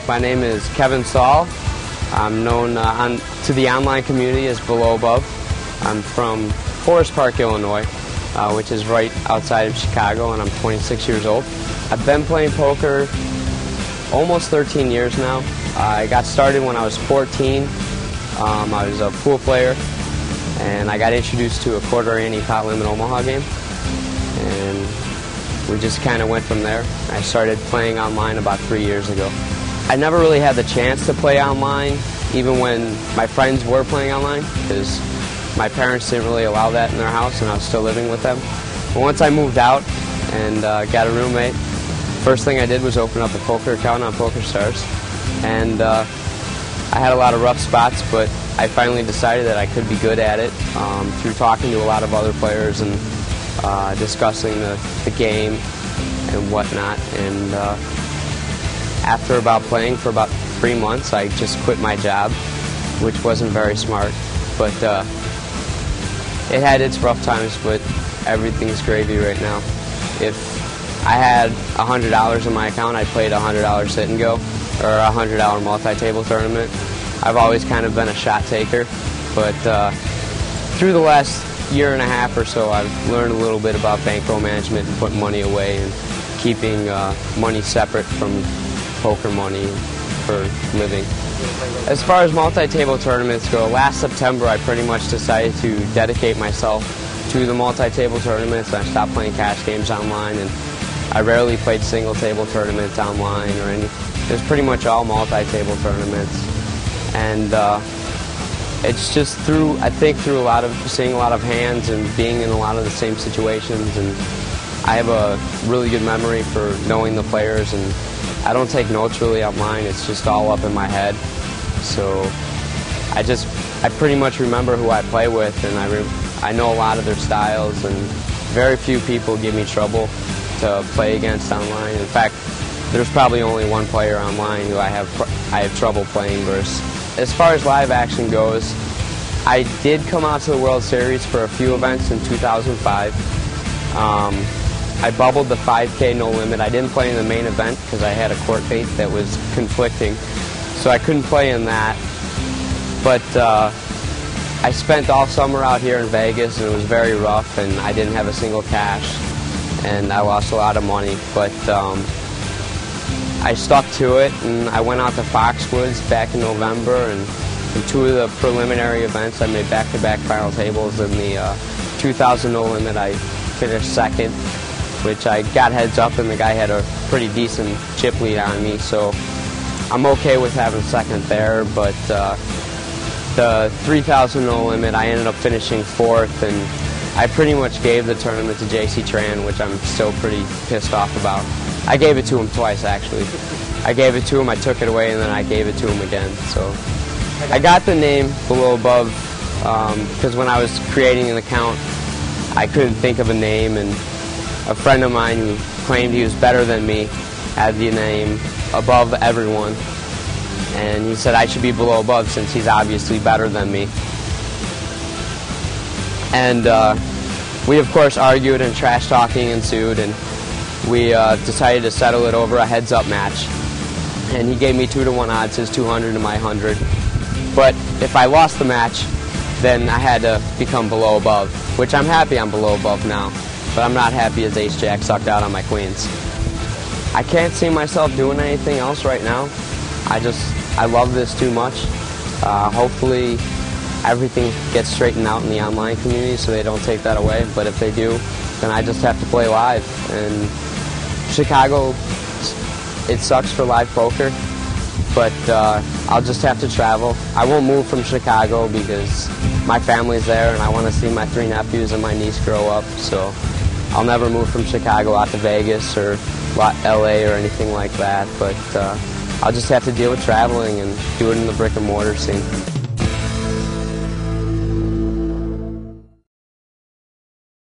My name is Kevin Saul. I'm known to the online community as Below Above. I'm from Forest Park, Illinois, which is right outside of Chicago, and I'm 26 years old. I've been playing poker almost 13 years now. I got started when I was 14. I was a pool player, and I got introduced to a quarter ante pot limit Omaha game, and we just kind of went from there. I started playing online about 3 years ago. I never really had the chance to play online, even when my friends were playing online, because my parents didn't really allow that in their house, and I was still living with them. But once I moved out and got a roommate, first thing I did was open up a poker account on PokerStars, and I had a lot of rough spots, but I finally decided that I could be good at it through talking to a lot of other players and discussing the game and whatnot. And after about playing for about 3 months, I just quit my job, which wasn't very smart, but it had its rough times, but everything's gravy right now. If I had $100 in my account, I played a $100 sit and go, or a $100 multi-table tournament. I've always kind of been a shot taker, but through the last year and a half or so, I've learned a little bit about bankroll management and putting money away and keeping money separate from poker money for living. As far as multi-table tournaments go, last September I pretty much decided to dedicate myself to the multi-table tournaments. I stopped playing cash games online, and I rarely played single-table tournaments online or any. It was pretty much all multi-table tournaments, and it's just through, I think, through seeing a lot of hands and being in a lot of the same situations, and I have a really good memory for knowing the players, and I don't take notes really online. It's just all up in my head. So I pretty much remember who I play with, and I know a lot of their styles, and very few people give me trouble to play against online. In fact, there's probably only one player online who I have trouble playing versus. As far as live action goes, I did come out to the World Series for a few events in 2005. I bubbled the 5K no limit. I didn't play in the main event because I had a court date that was conflicting, so I couldn't play in that. But I spent all summer out here in Vegas, and it was very rough, and I didn't have a single cash, and I lost a lot of money. But I stuck to it, and I went out to Foxwoods back in November, and in 2 of the preliminary events I made back-to-back final tables. In the 2000 no limit I finished second, which I got heads up, and the guy had a pretty decent chip lead on me, so I'm okay with having second there. But the 3000 no limit I ended up finishing 4th, and I pretty much gave the tournament to JC Tran, which I'm still pretty pissed off about. I gave it to him twice, actually. I gave it to him, I took it away, and then I gave it to him again. So I got the name Below Above because when I was creating an account, I couldn't think of a name, and a friend of mine who claimed he was better than me had the name Above Everyone, and he said I should be Below Above since he's obviously better than me. And we of course argued, and trash talking ensued, and we decided to settle it over a heads-up match. And he gave me 2-to-1 odds, his 200 to my 100. But if I lost the match, then I had to become Below Above, which I'm happy I'm Below Above now. But I'm not happy as Ace-Jack sucked out on my queens. I can't see myself doing anything else right now. I love this too much. Hopefully everything gets straightened out in the online community so they don't take that away. But if they do, then I just have to play live. And Chicago, it sucks for live poker, but I'll just have to travel. I won't move from Chicago because my family's there, and I want to see my 3 nephews and my niece grow up, so I'll never move from Chicago out to Vegas or LA or anything like that, but I'll just have to deal with traveling and do it in the brick and mortar scene.